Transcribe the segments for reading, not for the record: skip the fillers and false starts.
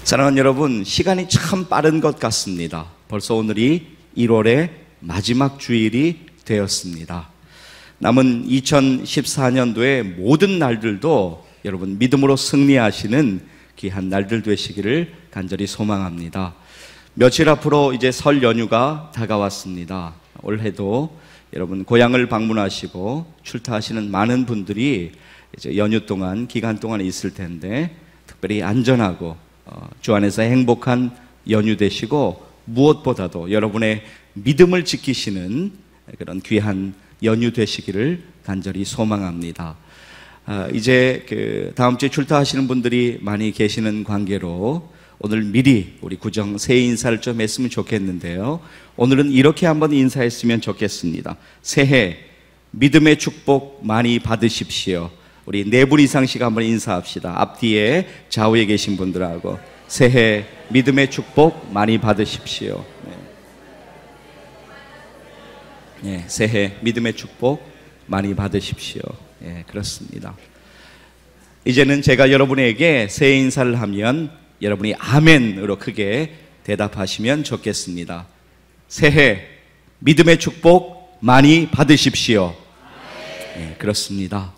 사랑하는 여러분, 시간이 참 빠른 것 같습니다. 벌써 오늘이 1월의 마지막 주일이 되었습니다. 남은 2014년도의 모든 날들도 여러분 믿음으로 승리하시는 귀한 날들 되시기를 간절히 소망합니다. 며칠 앞으로 이제 설 연휴가 다가왔습니다. 올해도 여러분 고향을 방문하시고 출타하시는 많은 분들이 이제 연휴 동안 기간 동안에 있을 텐데 특별히 안전하고 주 안에서 행복한 연휴 되시고 무엇보다도 여러분의 믿음을 지키시는 그런 귀한 연휴 되시기를 간절히 소망합니다. 이제 다음 주에 출타하시는 분들이 많이 계시는 관계로 오늘 미리 우리 구정 새해 인사를 좀 했으면 좋겠는데요. 오늘은 이렇게 한번 인사했으면 좋겠습니다. 새해 믿음의 축복 많이 받으십시오. 우리 4분 이상씩 한번 인사합시다. 앞뒤에 좌우에 계신 분들하고 새해 믿음의 축복 많이 받으십시오. 네, 새해 믿음의 축복 많이 받으십시오. 네, 그렇습니다. 이제는 제가 여러분에게 새해 인사를 하면 여러분이 아멘으로 크게 대답하시면 좋겠습니다. 새해 믿음의 축복 많이 받으십시오. 네, 그렇습니다.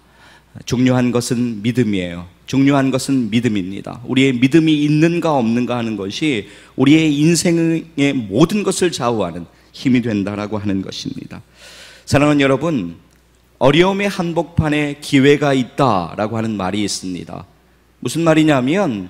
중요한 것은 믿음이에요. 중요한 것은 믿음입니다. 우리의 믿음이 있는가 없는가 하는 것이 우리의 인생의 모든 것을 좌우하는 힘이 된다라고 하는 것입니다. 사랑하는 여러분, 어려움의 한복판에 기회가 있다라고 하는 말이 있습니다. 무슨 말이냐면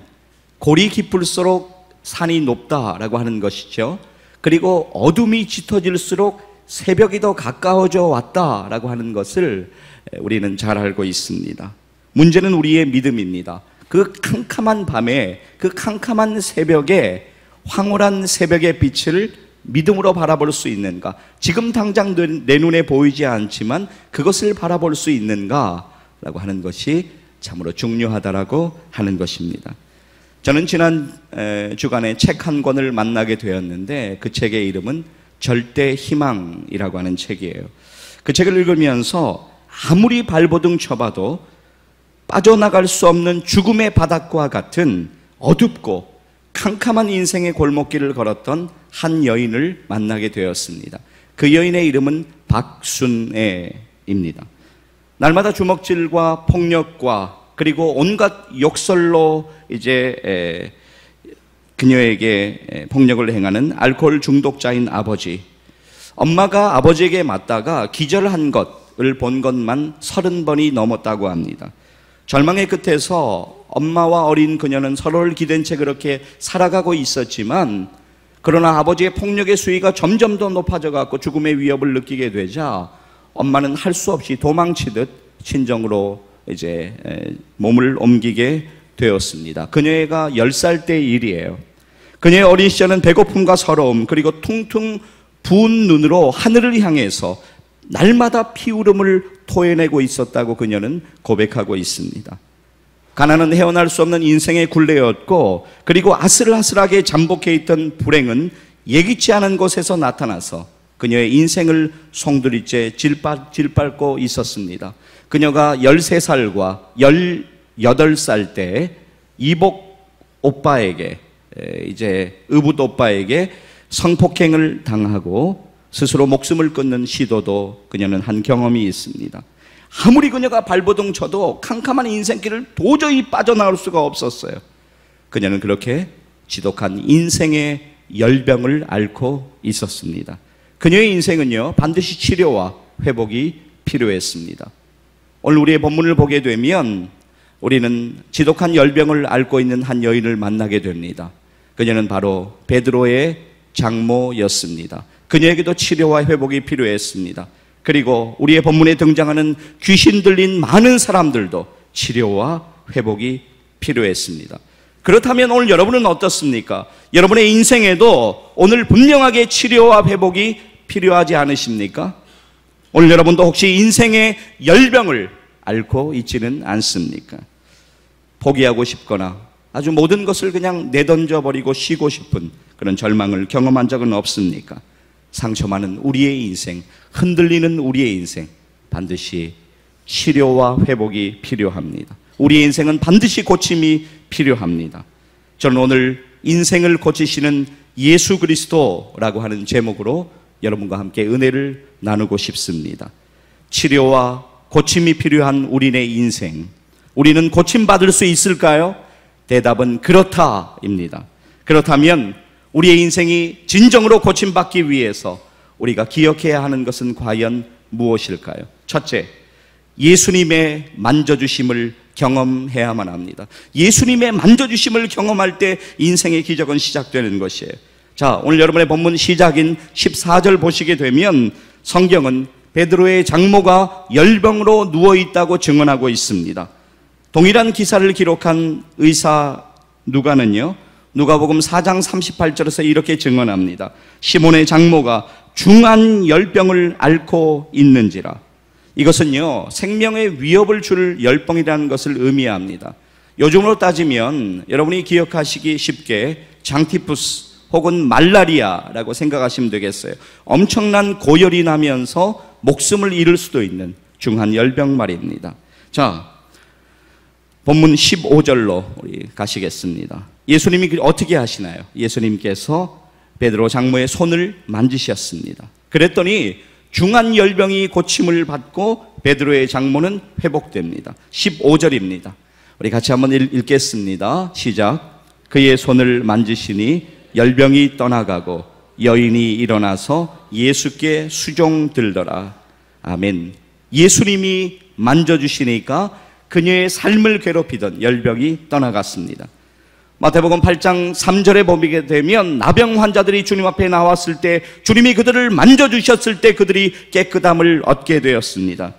골이 깊을수록 산이 높다라고 하는 것이죠. 그리고 어둠이 짙어질수록 새벽이 더 가까워져 왔다라고 하는 것을 우리는 잘 알고 있습니다. 문제는 우리의 믿음입니다. 그 캄캄한 밤에, 그 캄캄한 새벽에 황홀한 새벽의 빛을 믿음으로 바라볼 수 있는가? 지금 당장 내 눈에 보이지 않지만 그것을 바라볼 수 있는가? 라고 하는 것이 참으로 중요하다라고 하는 것입니다. 저는 지난 주간에 책 한 권을 만나게 되었는데 그 책의 이름은 절대 희망이라고 하는 책이에요. 그 책을 읽으면서 아무리 발버둥 쳐봐도 빠져나갈 수 없는 죽음의 바닥과 같은 어둡고 캄캄한 인생의 골목길을 걸었던 한 여인을 만나게 되었습니다. 그 여인의 이름은 박순애입니다. 날마다 주먹질과 폭력과 그리고 온갖 욕설로 이제 그녀에게 폭력을 행하는 알코올 중독자인 아버지, 엄마가 아버지에게 맞다가 기절한 것을 본 것만 30번이 넘었다고 합니다. 절망의 끝에서 엄마와 어린 그녀는 서로를 기댄 채 그렇게 살아가고 있었지만 그러나 아버지의 폭력의 수위가 점점 더 높아져 갖고 죽음의 위협을 느끼게 되자 엄마는 할 수 없이 도망치듯 친정으로 이제 몸을 옮기게 되었습니다. 그녀가 10살 때 일이에요. 그녀의 어린 시절은 배고픔과 서러움 그리고 퉁퉁 부은 눈으로 하늘을 향해서 날마다 피울음을 토해내고 있었다고 그녀는 고백하고 있습니다. 가난은 헤어날 수 없는 인생의 굴레였고 그리고 아슬아슬하게 잠복해 있던 불행은 예기치 않은 곳에서 나타나서 그녀의 인생을 송두리째 짓밟고 있었습니다. 그녀가 13살과 18살 때 이복 오빠에게 이제 의붓 오빠에게 성폭행을 당하고 스스로 목숨을 끊는 시도도 그녀는 한 경험이 있습니다. 아무리 그녀가 발버둥 쳐도 캄캄한 인생길을 도저히 빠져나올 수가 없었어요. 그녀는 그렇게 지독한 인생의 열병을 앓고 있었습니다. 그녀의 인생은요 반드시 치료와 회복이 필요했습니다. 오늘 우리의 본문을 보게 되면 우리는 지독한 열병을 앓고 있는 한 여인을 만나게 됩니다. 그녀는 바로 베드로의 장모였습니다. 그녀에게도 치료와 회복이 필요했습니다. 그리고 우리의 본문에 등장하는 귀신 들린 많은 사람들도 치료와 회복이 필요했습니다. 그렇다면 오늘 여러분은 어떻습니까? 여러분의 인생에도 오늘 분명하게 치료와 회복이 필요하지 않으십니까? 오늘 여러분도 혹시 인생의 열병을 앓고 있지는 않습니까? 포기하고 싶거나 아주 모든 것을 그냥 내던져버리고 쉬고 싶은 그런 절망을 경험한 적은 없습니까? 상처 많은 우리의 인생, 흔들리는 우리의 인생 반드시 치료와 회복이 필요합니다. 우리의 인생은 반드시 고침이 필요합니다. 저는 오늘 인생을 고치시는 예수 그리스도라고 하는 제목으로 여러분과 함께 은혜를 나누고 싶습니다. 치료와 고침이 필요한 우리네 인생, 우리는 고침받을 수 있을까요? 대답은 그렇다입니다. 그렇다면 우리의 인생이 진정으로 고침받기 위해서 우리가 기억해야 하는 것은 과연 무엇일까요? 첫째, 예수님의 만져주심을 경험해야만 합니다. 예수님의 만져주심을 경험할 때 인생의 기적은 시작되는 것이에요. 자, 오늘 여러분의 본문 시작인 14절 보시게 되면 성경은 베드로의 장모가 열병으로 누워있다고 증언하고 있습니다. 동일한 기사를 기록한 의사 누가는요, 누가복음 4장 38절에서 이렇게 증언합니다. 시몬의 장모가 중한 열병을 앓고 있는지라. 이것은요, 생명의 위협을 줄 열병이라는 것을 의미합니다. 요즘으로 따지면 여러분이 기억하시기 쉽게 장티푸스 혹은 말라리아라고 생각하시면 되겠어요. 엄청난 고열이 나면서 목숨을 잃을 수도 있는 중한 열병 말입니다. 자, 본문 15절로 우리 가시겠습니다. 예수님이 어떻게 하시나요? 예수님께서 베드로 장모의 손을 만지셨습니다. 그랬더니 중한 열병이 고침을 받고 베드로의 장모는 회복됩니다. 15절입니다. 우리 같이 한번 읽겠습니다. 시작. 그의 손을 만지시니 열병이 떠나가고 여인이 일어나서 예수께 수종들더라. 아멘. 예수님이 만져주시니까 그녀의 삶을 괴롭히던 열병이 떠나갔습니다. 마태복음 8장 3절에 보게 되면 나병 환자들이 주님 앞에 나왔을 때 주님이 그들을 만져주셨을 때 그들이 깨끗함을 얻게 되었습니다.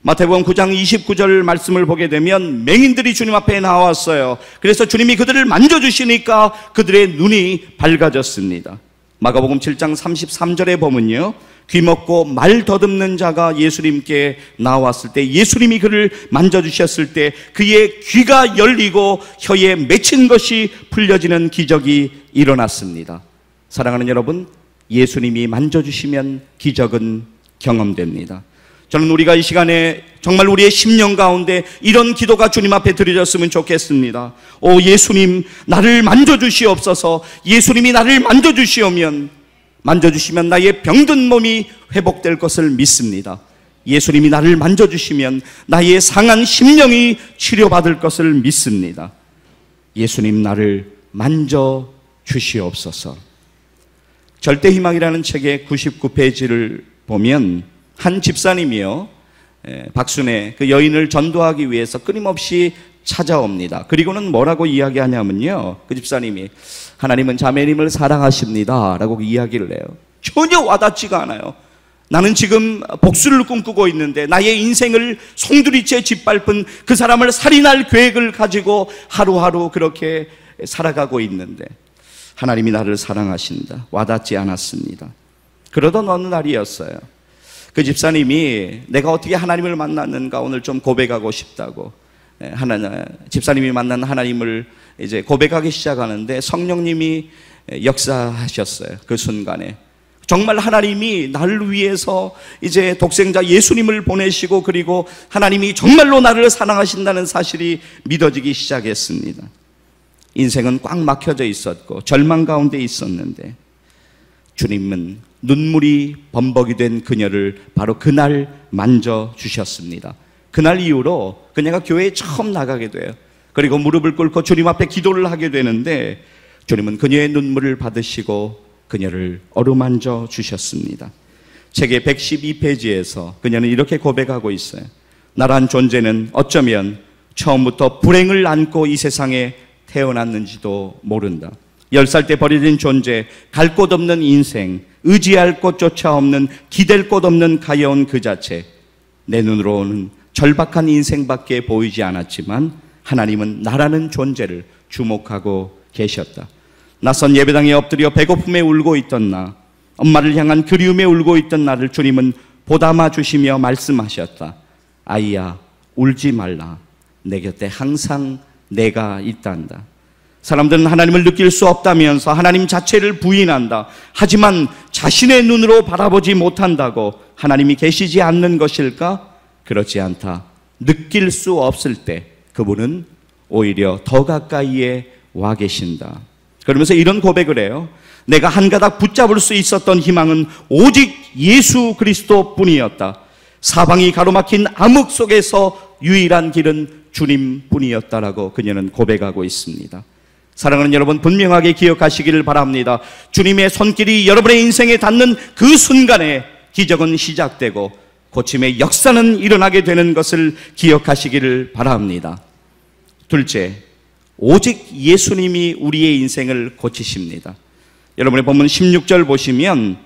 마태복음 9장 29절 말씀을 보게 되면 맹인들이 주님 앞에 나왔어요. 그래서 주님이 그들을 만져주시니까 그들의 눈이 밝아졌습니다. 마가복음 7장 33절에 보면요, 귀먹고 말 더듬는 자가 예수님께 나왔을 때 예수님이 그를 만져주셨을 때 그의 귀가 열리고 혀에 맺힌 것이 풀려지는 기적이 일어났습니다. 사랑하는 여러분, 예수님이 만져주시면 기적은 경험됩니다. 저는 우리가 이 시간에 정말 우리의 심령 가운데 이런 기도가 주님 앞에 드려졌으면 좋겠습니다. 오 예수님, 나를 만져주시옵소서. 예수님이 나를 만져주시면 나의 병든 몸이 회복될 것을 믿습니다. 예수님이 나를 만져주시면 나의 상한 심령이 치료받을 것을 믿습니다. 예수님, 나를 만져주시옵소서. 절대희망이라는 책의 99페이지를 보면 한 집사님이요, 박순애 그 여인을 전도하기 위해서 끊임없이 찾아옵니다. 그리고는 뭐라고 이야기하냐면요, 그 집사님이 하나님은 자매님을 사랑하십니다 라고 이야기를 해요. 전혀 와닿지가 않아요. 나는 지금 복수를 꿈꾸고 있는데 나의 인생을 송두리째 짓밟은 그 사람을 살인할 계획을 가지고 하루하루 그렇게 살아가고 있는데 하나님이 나를 사랑하신다. 와닿지 않았습니다. 그러던 어느 날이었어요. 그 집사님이 내가 어떻게 하나님을 만났는가 오늘 좀 고백하고 싶다고 집사님이 만난 하나님을 이제 고백하기 시작하는데 성령님이 역사하셨어요. 그 순간에 정말 하나님이 나를 위해서 이제 독생자 예수님을 보내시고 그리고 하나님이 정말로 나를 사랑하신다는 사실이 믿어지기 시작했습니다. 인생은 꽉 막혀져 있었고 절망 가운데 있었는데 주님은 눈물이 범벅이 된 그녀를 바로 그날 만져주셨습니다. 그날 이후로 그녀가 교회에 처음 나가게 돼요. 그리고 무릎을 꿇고 주님 앞에 기도를 하게 되는데 주님은 그녀의 눈물을 받으시고 그녀를 어루만져 주셨습니다. 책의 112페이지에서 그녀는 이렇게 고백하고 있어요. 나란 존재는 어쩌면 처음부터 불행을 안고 이 세상에 태어났는지도 모른다. 10살 때 버려진 존재, 갈 곳 없는 인생, 의지할 곳조차 없는, 기댈 곳 없는 가여운 그 자체. 내 눈으로는 절박한 인생밖에 보이지 않았지만 하나님은 나라는 존재를 주목하고 계셨다. 낯선 예배당에 엎드려 배고픔에 울고 있던 나, 엄마를 향한 그리움에 울고 있던 나를 주님은 보담아 주시며 말씀하셨다. 아이야, 울지 말라. 내 곁에 항상 내가 있단다. 사람들은 하나님을 느낄 수 없다면서 하나님 자체를 부인한다. 하지만 자신의 눈으로 바라보지 못한다고 하나님이 계시지 않는 것일까? 그렇지 않다. 느낄 수 없을 때 그분은 오히려 더 가까이에 와 계신다. 그러면서 이런 고백을 해요. 내가 한 가닥 붙잡을 수 있었던 희망은 오직 예수 그리스도 뿐이었다. 사방이 가로막힌 암흑 속에서 유일한 길은 주님 뿐이었다라고 그녀는 고백하고 있습니다. 사랑하는 여러분, 분명하게 기억하시기를 바랍니다. 주님의 손길이 여러분의 인생에 닿는 그 순간에 기적은 시작되고 고침의 역사는 일어나게 되는 것을 기억하시기를 바랍니다. 둘째, 오직 예수님이 우리의 인생을 고치십니다. 여러분의 본문 16절 보시면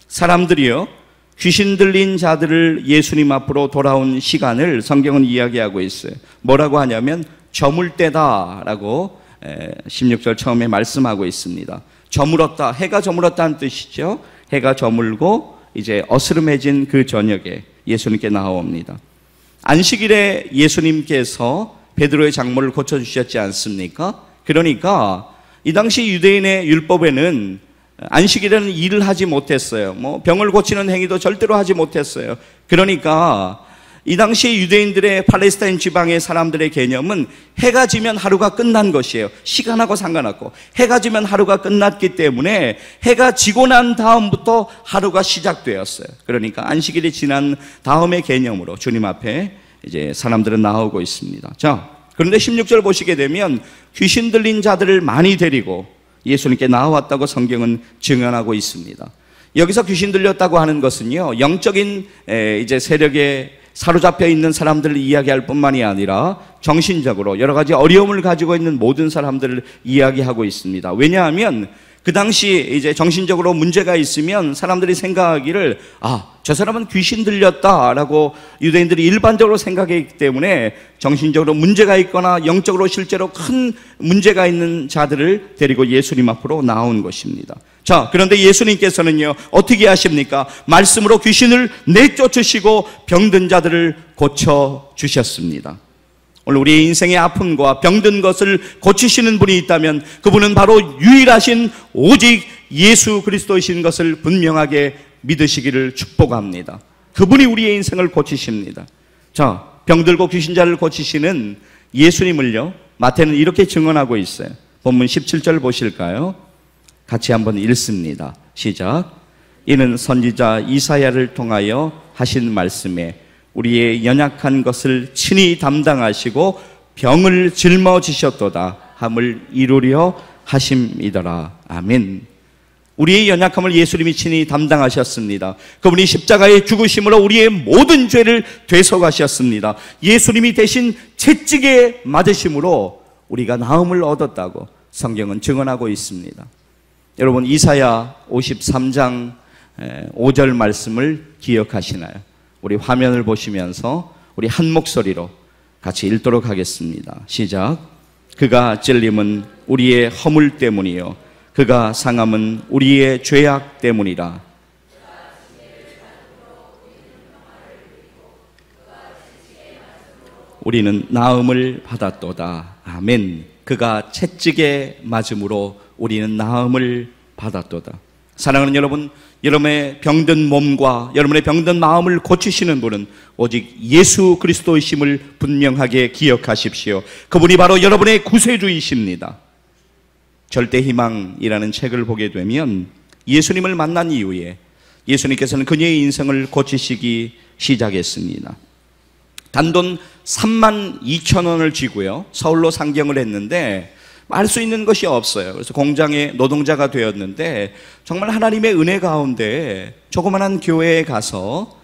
사람들이요, 귀신 들린 자들을 예수님 앞으로 돌아온 시간을 성경은 이야기하고 있어요. 뭐라고 하냐면 저물 때다라고 16절 처음에 말씀하고 있습니다. 저물었다, 해가 저물었다는 뜻이죠. 해가 저물고 이제 어스름해진 그 저녁에 예수님께 나옵니다. 안식일에 예수님께서 베드로의 장모를 고쳐주셨지 않습니까? 그러니까 이 당시 유대인의 율법에는 안식일에는 일을 하지 못했어요. 병을 고치는 행위도 절대로 하지 못했어요. 그러니까 이 당시 유대인들의 팔레스타인 지방의 사람들의 개념은 해가 지면 하루가 끝난 것이에요. 시간하고 상관없고 해가 지면 하루가 끝났기 때문에 해가 지고 난 다음부터 하루가 시작되었어요. 그러니까 안식일이 지난 다음의 개념으로 주님 앞에 이제 사람들은 나오고 있습니다. 자, 그런데 16절 보시게 되면 귀신 들린 자들을 많이 데리고 예수님께 나왔다고 성경은 증언하고 있습니다. 여기서 귀신 들렸다고 하는 것은요, 영적인 이제 세력에 사로잡혀 있는 사람들을 이야기할 뿐만이 아니라 정신적으로 여러 가지 어려움을 가지고 있는 모든 사람들을 이야기하고 있습니다. 왜냐하면 그 당시 이제 정신적으로 문제가 있으면 사람들이 생각하기를 저 사람은 귀신 들렸다라고 유대인들이 일반적으로 생각했기 때문에 정신적으로 문제가 있거나 영적으로 실제로 큰 문제가 있는 자들을 데리고 예수님 앞으로 나온 것입니다. 자, 그런데 예수님께서는요, 어떻게 하십니까? 말씀으로 귀신을 내쫓으시고 병든 자들을 고쳐주셨습니다. 오늘 우리의 인생의 아픔과 병든 것을 고치시는 분이 있다면 그분은 바로 유일하신 오직 예수 그리스도이신 것을 분명하게 믿으시기를 축복합니다. 그분이 우리의 인생을 고치십니다. 자, 병들고 귀신자를 고치시는 예수님을요, 마태는 이렇게 증언하고 있어요. 본문 17절 보실까요? 같이 한번 읽습니다. 시작. 이는 선지자 이사야를 통하여 하신 말씀에 우리의 연약한 것을 친히 담당하시고 병을 짊어지셨도다 함을 이루려 하심이더라. 아멘. 우리의 연약함을 예수님이 친히 담당하셨습니다. 그분이 십자가의 죽으심으로 우리의 모든 죄를 되속하셨습니다. 예수님이 대신 채찍에 맞으심으로 우리가 나음을 얻었다고 성경은 증언하고 있습니다. 여러분, 이사야 53장 5절 말씀을 기억하시나요? 우리 화면을 보시면서 우리 한 목소리로 같이 읽도록 하겠습니다. 시작. 그가 찔림은 우리의 허물 때문이요 그가 상함은 우리의 죄악 때문이라. 우리는 나음을 받았도다. 아멘. 그가 채찍에 맞음으로 우리는 나음을 받았도다. 사랑하는 여러분, 여러분의 병든 몸과 여러분의 병든 마음을 고치시는 분은 오직 예수 그리스도이심을 분명하게 기억하십시오. 그분이 바로 여러분의 구세주이십니다. 절대희망이라는 책을 보게 되면 예수님을 만난 이후에 예수님께서는 그녀의 인생을 고치시기 시작했습니다. 단돈 32,000원을 쥐고요, 서울로 상경을 했는데 알 수 있는 것이 없어요. 그래서 공장의 노동자가 되었는데 정말 하나님의 은혜 가운데 조그만한 교회에 가서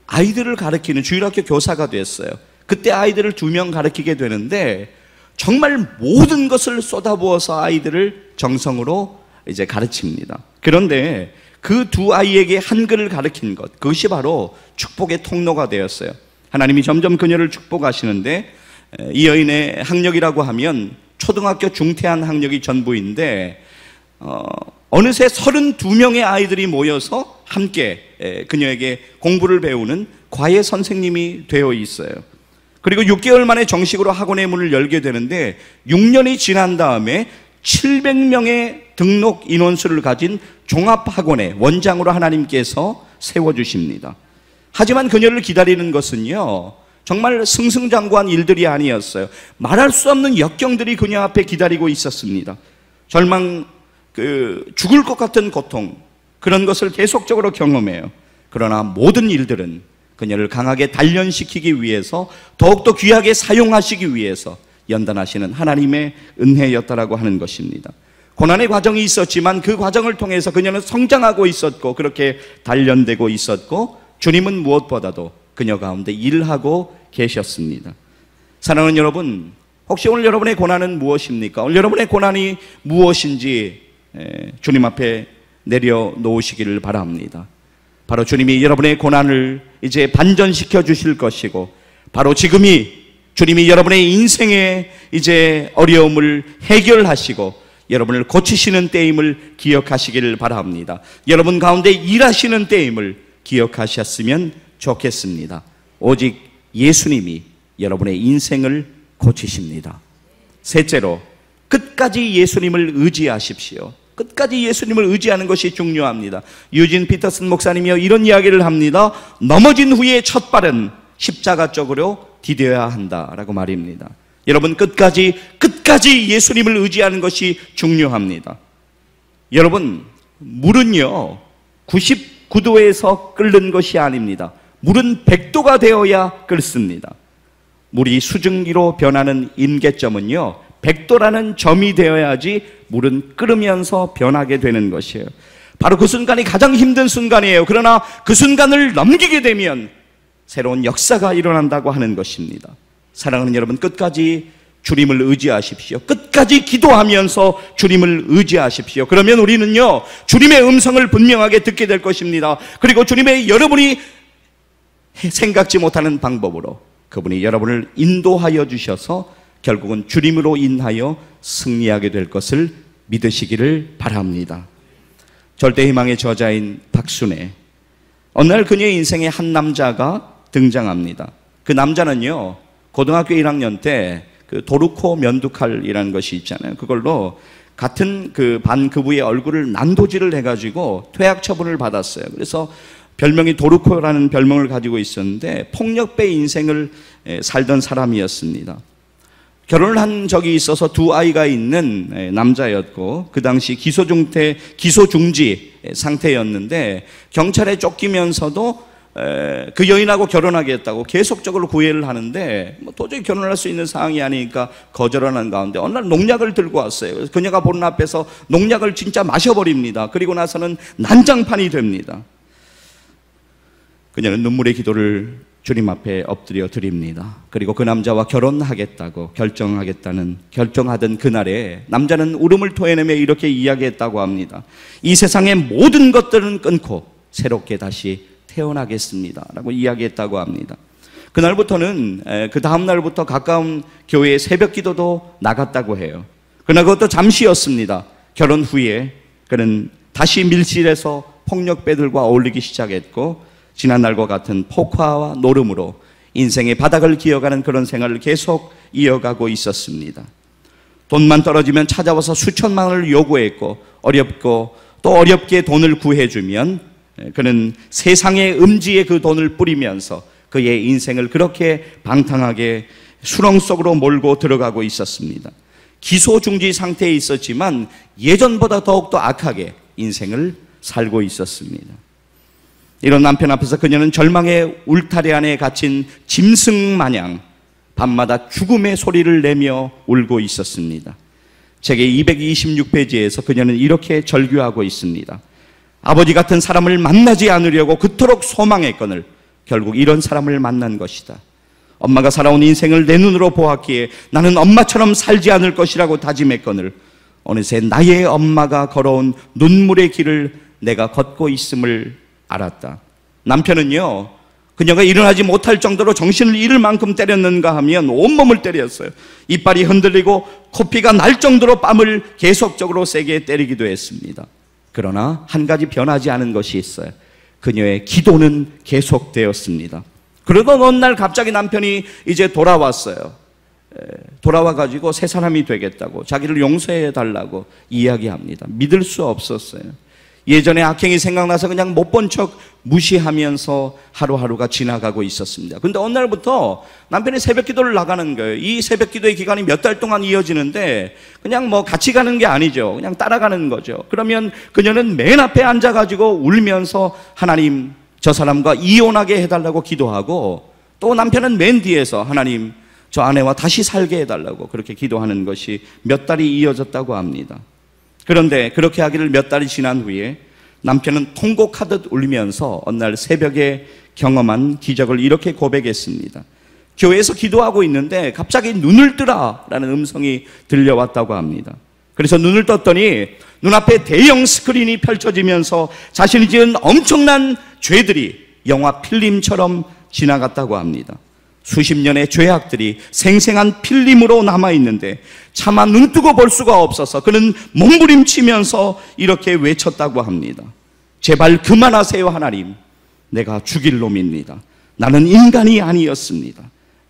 아이들을 가르치는 주일학교 교사가 됐어요. 그때 아이들을 2명 가르치게 되는데 정말 모든 것을 쏟아부어서 아이들을 정성으로 이제 가르칩니다. 그런데 그 2 아이에게 한글을 가르친 것, 그것이 바로 축복의 통로가 되었어요. 하나님이 점점 그녀를 축복하시는데 이 여인의 학력이라고 하면 초등학교 중퇴한 학력이 전부인데 어느새 32명의 아이들이 모여서 함께 그녀에게 공부를 배우는 과외 선생님이 되어 있어요. 그리고 6개월 만에 정식으로 학원의 문을 열게 되는데 6년이 지난 다음에 700명의 등록 인원수를 가진 종합학원의 원장으로 하나님께서 세워주십니다. 하지만 그녀를 기다리는 것은요, 정말 승승장구한 일들이 아니었어요. 말할 수 없는 역경들이 그녀 앞에 기다리고 있었습니다. 절망, 죽을 것 같은 고통, 그런 것을 계속적으로 경험해요. 그러나 모든 일들은 그녀를 강하게 단련시키기 위해서, 더욱더 귀하게 사용하시기 위해서 연단하시는 하나님의 은혜였다라고 하는 것입니다. 고난의 과정이 있었지만 그 과정을 통해서 그녀는 성장하고 있었고, 그렇게 단련되고 있었고, 주님은 무엇보다도 그녀 가운데 일하고 계셨습니다. 사랑하는 여러분, 혹시 오늘 여러분의 고난은 무엇입니까? 오늘 여러분의 고난이 무엇인지 주님 앞에 내려놓으시기를 바랍니다. 바로 주님이 여러분의 고난을 이제 반전시켜 주실 것이고, 바로 지금이 주님이 여러분의 인생의 이제 어려움을 해결하시고 여러분을 고치시는 때임을 기억하시기를 바랍니다. 여러분 가운데 일하시는 때임을 기억하셨으면 좋겠습니다. 오직 예수님이 여러분의 인생을 고치십니다. 셋째로, 끝까지 예수님을 의지하십시오. 끝까지 예수님을 의지하는 것이 중요합니다. 유진 피터슨 목사님이 이런 이야기를 합니다. 넘어진 후에 첫 발은 십자가 쪽으로 디뎌야 한다라고 말입니다. 여러분, 끝까지 예수님을 의지하는 것이 중요합니다. 여러분, 물은요 99도에서 끓는 것이 아닙니다. 물은 100도가 되어야 끓습니다. 물이 수증기로 변하는 임계점은요 100도라는 점이 되어야지 물은 끓으면서 변하게 되는 것이에요. 바로 그 순간이 가장 힘든 순간이에요. 그러나 그 순간을 넘기게 되면 새로운 역사가 일어난다고 하는 것입니다. 사랑하는 여러분, 끝까지 주님을 의지하십시오. 끝까지 기도하면서 주님을 의지하십시오. 그러면 우리는요 주님의 음성을 분명하게 듣게 될 것입니다. 그리고 주님의 여러분이 생각지 못하는 방법으로 그분이 여러분을 인도하여 주셔서 결국은 주님으로 인하여 승리하게 될 것을 믿으시기를 바랍니다. 절대희망의 저자인 박순애, 어느 날 그녀의 인생에 한 남자가 등장합니다. 그 남자는요 고등학교 1학년 때 그 도르코 면도칼이라는 것이 있잖아요. 그걸로 같은 그 반 그부의 얼굴을 난도질을 해가지고 퇴학 처분을 받았어요. 그래서 별명이 도르코라는 별명을 가지고 있었는데 폭력배 인생을 살던 사람이었습니다. 결혼을 한 적이 있어서 두 아이가 있는 남자였고, 그 당시 기소중지 상태였는데 경찰에 쫓기면서도 그 여인하고 결혼하겠다고 계속적으로 구애를 하는데 도저히 결혼할 수 있는 상황이 아니니까 거절하는 가운데 어느 날 농약을 들고 왔어요. 그래서 그녀가 보는 앞에서 농약을 진짜 마셔버립니다. 그리고 나서는 난장판이 됩니다. 그녀는 눈물의 기도를 주님 앞에 엎드려 드립니다. 그리고 그 남자와 결혼하겠다고 결정하던 그날에 남자는 울음을 토해내며 이렇게 이야기했다고 합니다. 이 세상의 모든 것들은 끊고 새롭게 다시 태어나겠습니다 라고 이야기했다고 합니다. 그날부터는 그 다음 날부터 가까운 교회에 새벽 기도도 나갔다고 해요. 그러나 그것도 잠시였습니다. 결혼 후에 그는 다시 밀실에서 폭력배들과 어울리기 시작했고, 지난날과 같은 폭화와 노름으로 인생의 바닥을 기어가는 그런 생활을 계속 이어가고 있었습니다. 돈만 떨어지면 찾아와서 수천만 원을 요구했고, 어렵고 또 어렵게 돈을 구해주면 그는 세상의 음지에 그 돈을 뿌리면서 그의 인생을 그렇게 방탕하게 수렁 속으로 몰고 들어가고 있었습니다. 기소중지 상태에 있었지만 예전보다 더욱더 악하게 인생을 살고 있었습니다. 이런 남편 앞에서 그녀는 절망의 울타리 안에 갇힌 짐승 마냥 밤마다 죽음의 소리를 내며 울고 있었습니다. 책의 226페이지에서 그녀는 이렇게 절규하고 있습니다. 아버지 같은 사람을 만나지 않으려고 그토록 소망했거늘 결국 이런 사람을 만난 것이다. 엄마가 살아온 인생을 내 눈으로 보았기에 나는 엄마처럼 살지 않을 것이라고 다짐했거늘 어느새 나의 엄마가 걸어온 눈물의 길을 내가 걷고 있음을 알았다. 남편은요, 그녀가 일어나지 못할 정도로 정신을 잃을 만큼 때렸는가 하면 온몸을 때렸어요. 이빨이 흔들리고 코피가 날 정도로 뺨을 계속적으로 세게 때리기도 했습니다. 그러나 한 가지 변하지 않은 것이 있어요. 그녀의 기도는 계속되었습니다. 그러던 어느 날 갑자기 남편이 이제 돌아왔어요. 돌아와가지고 새 사람이 되겠다고, 자기를 용서해 달라고 이야기합니다. 믿을 수 없었어요. 예전에 악행이 생각나서 그냥 못 본 척 무시하면서 하루하루가 지나가고 있었습니다. 근데 어느 날부터 남편이 새벽 기도를 나가는 거예요. 이 새벽 기도의 기간이 몇 달 동안 이어지는데 그냥 뭐 같이 가는 게 아니죠. 그냥 따라가는 거죠. 그러면 그녀는 맨 앞에 앉아가지고 울면서 하나님, 저 사람과 이혼하게 해달라고 기도하고, 또 남편은 맨 뒤에서 하나님, 저 아내와 다시 살게 해달라고 그렇게 기도하는 것이 몇 달이 이어졌다고 합니다. 그런데 그렇게 하기를 몇 달이 지난 후에 남편은 통곡하듯 울면서 어느 날 새벽에 경험한 기적을 이렇게 고백했습니다. 교회에서 기도하고 있는데 갑자기 눈을 뜨라라는 음성이 들려왔다고 합니다. 그래서 눈을 떴더니 눈앞에 대형 스크린이 펼쳐지면서 자신이 지은 엄청난 죄들이 영화 필름처럼 지나갔다고 합니다. 수십 년의 죄악들이 생생한 필름으로 남아있는데 차마 눈뜨고 볼 수가 없어서 그는 몸부림치면서 이렇게 외쳤다고 합니다. 제발 그만하세요 하나님, 내가 죽일 놈입니다. 나는 인간이 아니었습니다.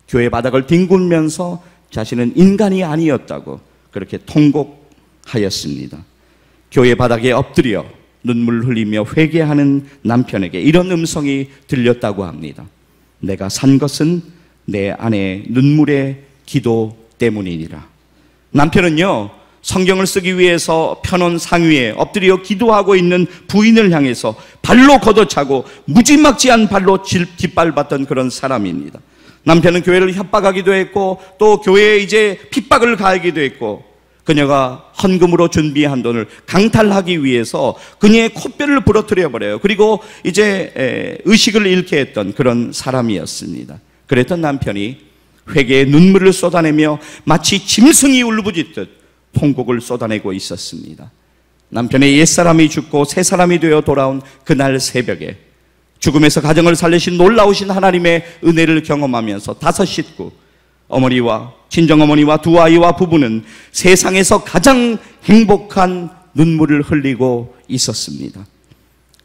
교회 바닥을 뒹굴면서 자신은 인간이 아니었다고 그렇게 통곡하였습니다. 교회 바닥에 엎드려 눈물 흘리며 회개하는 남편에게 이런 음성이 들렸다고 합니다. 내가 산 것은 내 아내의 눈물의 기도 때문이니라. 남편은요, 성경을 쓰기 위해서 펴놓은 상위에 엎드려 기도하고 있는 부인을 향해서 발로 걷어차고 무지막지한 발로 짓밟았던 그런 사람입니다. 남편은 교회를 협박하기도 했고 또 교회에 이제 핍박을 가하기도 했고, 그녀가 헌금으로 준비한 돈을 강탈하기 위해서 그녀의 콧뼈를 부러뜨려 버려요. 그리고 이제 의식을 잃게 했던 그런 사람이었습니다. 그랬던 남편이 회개의 눈물을 쏟아내며 마치 짐승이 울부짖듯 통곡을 쏟아내고 있었습니다. 남편의 옛사람이 죽고 새 사람이 되어 돌아온 그날 새벽에 죽음에서 가정을 살리신 놀라우신 하나님의 은혜를 경험하면서 다섯 식구, 어머니와 친정어머니와 두 아이와 부부는 세상에서 가장 행복한 눈물을 흘리고 있었습니다.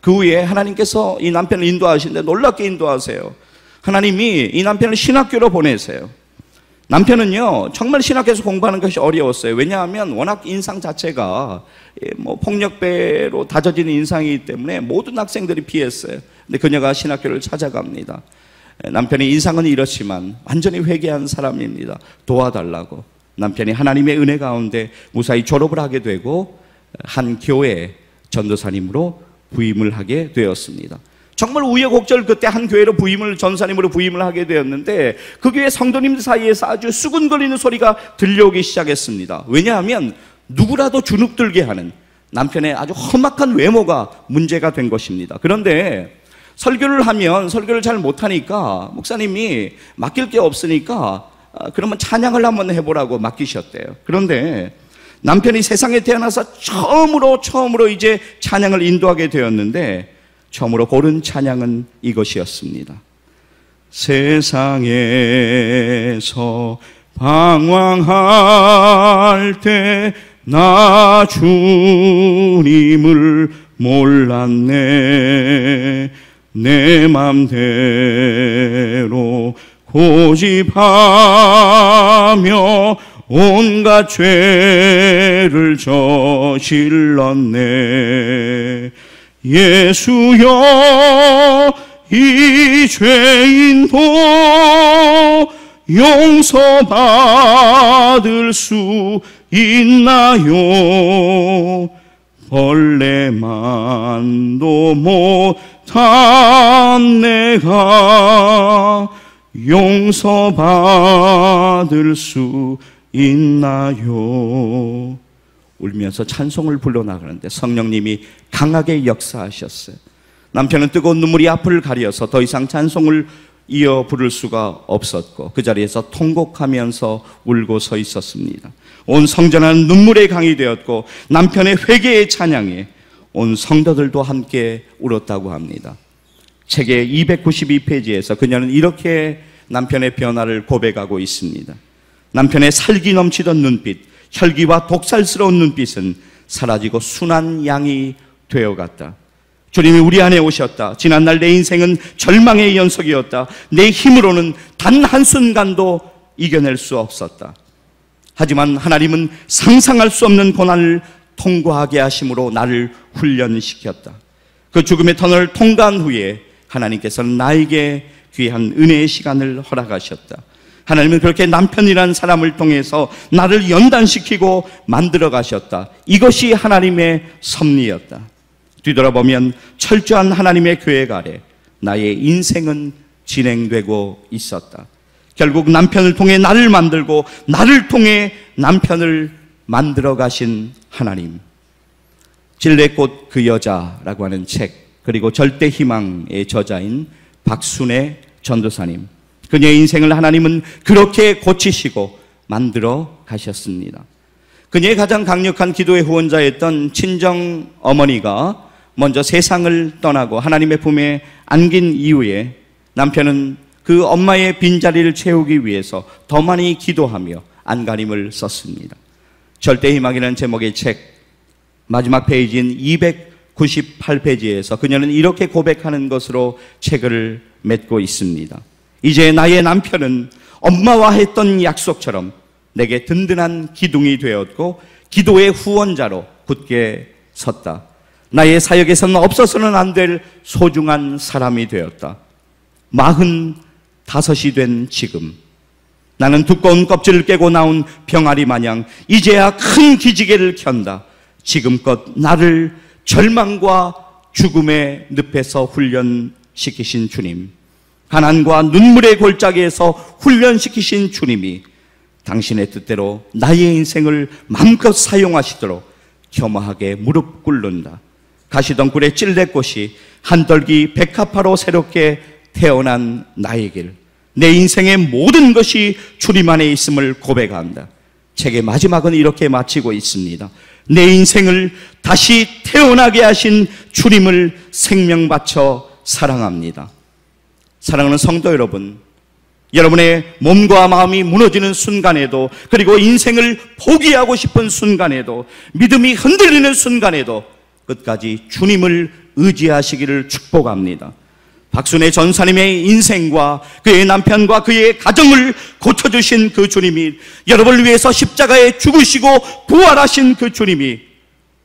그 후에 하나님께서 이 남편을 인도하시는데 놀랍게 인도하세요. 하나님이 이 남편을 신학교로 보내세요. 남편은요, 정말 신학교에서 공부하는 것이 어려웠어요. 왜냐하면 워낙 인상 자체가 폭력배로 다져진 인상이기 때문에 모든 학생들이 피했어요. 근데 그녀가 신학교를 찾아갑니다. 남편의 인상은 이렇지만 완전히 회개한 사람입니다. 도와달라고. 남편이 하나님의 은혜 가운데 무사히 졸업을 하게 되고 한 교회 전도사님으로 부임을 하게 되었습니다. 정말 우여곡절 그때 한 교회로 전사님으로 부임을 하게 되었는데 그 교회 성도님들 사이에서 아주 수근거리는 소리가 들려오기 시작했습니다. 왜냐하면 누구라도 주눅들게 하는 남편의 아주 험악한 외모가 문제가 된 것입니다. 그런데 설교를 하면 설교를 잘 못하니까 목사님이 맡길 게 없으니까 그러면 찬양을 한번 해보라고 맡기셨대요. 그런데 남편이 세상에 태어나서 처음으로 이제 찬양을 인도하게 되었는데 처음으로 고른 찬양은 이것이었습니다. 세상에서 방황할 때 나 주님을 몰랐네. 내 맘대로 고집하며 온갖 죄를 저질렀네. 예수여, 이 죄인도 용서받을 수 있나요? 벌레만도 못한 내가 용서받을 수 있나요? 울면서 찬송을 불러나가는데 성령님이 강하게 역사하셨어요. 남편은 뜨거운 눈물이 앞을 가려서 더 이상 찬송을 이어 부를 수가 없었고 그 자리에서 통곡하면서 울고 서 있었습니다. 온 성전은 눈물의 강이 되었고 남편의 회개의 찬양에 온 성도들도 함께 울었다고 합니다. 책의 292페이지에서 그녀는 이렇게 남편의 변화를 고백하고 있습니다. 남편의 살기 넘치던 눈빛, 혈기와 독살스러운 눈빛은 사라지고 순한 양이 되어갔다. 주님이 우리 안에 오셨다. 지난날 내 인생은 절망의 연속이었다. 내 힘으로는 단 한순간도 이겨낼 수 없었다. 하지만 하나님은 상상할 수 없는 고난을 통과하게 하심으로 나를 훈련시켰다. 그 죽음의 터널을 통과한 후에 하나님께서는 나에게 귀한 은혜의 시간을 허락하셨다. 하나님은 그렇게 남편이라는 사람을 통해서 나를 연단시키고 만들어 가셨다. 이것이 하나님의 섭리였다. 뒤돌아보면 철저한 하나님의 계획 아래 나의 인생은 진행되고 있었다. 결국 남편을 통해 나를 만들고 나를 통해 남편을 만들어 가신 하나님. 진례꽃 그 여자라고 하는 책, 그리고 절대희망의 저자인 박순애 전도사님, 그녀의 인생을 하나님은 그렇게 고치시고 만들어 가셨습니다. 그녀의 가장 강력한 기도의 후원자였던 친정 어머니가 먼저 세상을 떠나고 하나님의 품에 안긴 이후에 남편은 그 엄마의 빈자리를 채우기 위해서 더 많이 기도하며 안간힘을 썼습니다. 절대희망이라는 제목의 책 마지막 페이지인 298페이지에서 그녀는 이렇게 고백하는 것으로 책을 맺고 있습니다. 이제 나의 남편은 엄마와 했던 약속처럼 내게 든든한 기둥이 되었고 기도의 후원자로 굳게 섰다. 나의 사역에서는 없어서는 안 될 소중한 사람이 되었다. 45이 된 지금 나는 두꺼운 껍질을 깨고 나온 병아리 마냥 이제야 큰 기지개를 켠다. 지금껏 나를 절망과 죽음의 늪에서 훈련시키신 주님, 가난과 눈물의 골짜기에서 훈련시키신 주님이 당신의 뜻대로 나의 인생을 마음껏 사용하시도록 겸허하게 무릎 꿇는다. 가시덩굴의 찔레꽃이 한떨기 백합화로 새롭게 태어난 나의 길, 내 인생의 모든 것이 주님 안에 있음을 고백한다. 책의 마지막은 이렇게 마치고 있습니다. 내 인생을 다시 태어나게 하신 주님을 생명 바쳐 사랑합니다. 사랑하는 성도 여러분, 여러분의 몸과 마음이 무너지는 순간에도, 그리고 인생을 포기하고 싶은 순간에도, 믿음이 흔들리는 순간에도 끝까지 주님을 의지하시기를 축복합니다. 박순애 전사님의 인생과 그의 남편과 그의 가정을 고쳐주신 그 주님이, 여러분을 위해서 십자가에 죽으시고 부활하신 그 주님이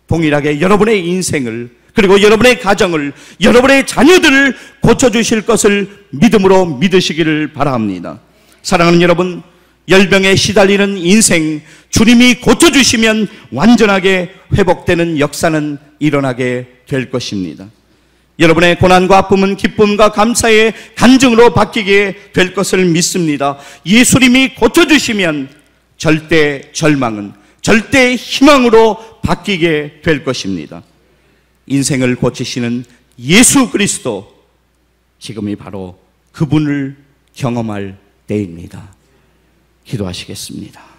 동일하게 여러분의 인생을, 그리고 여러분의 가정을, 여러분의 자녀들을 고쳐주실 것을 믿음으로 믿으시기를 바랍니다. 사랑하는 여러분, 열병에 시달리는 인생, 주님이 고쳐주시면 완전하게 회복되는 역사는 일어나게 될 것입니다. 여러분의 고난과 아픔은 기쁨과 감사의 간증으로 바뀌게 될 것을 믿습니다. 예수님이 고쳐주시면 절대 절망은 절대 희망으로 바뀌게 될 것입니다. 인생을 고치시는 예수 그리스도, 지금이 바로 그분을 경험할 때입니다. 기도하시겠습니다.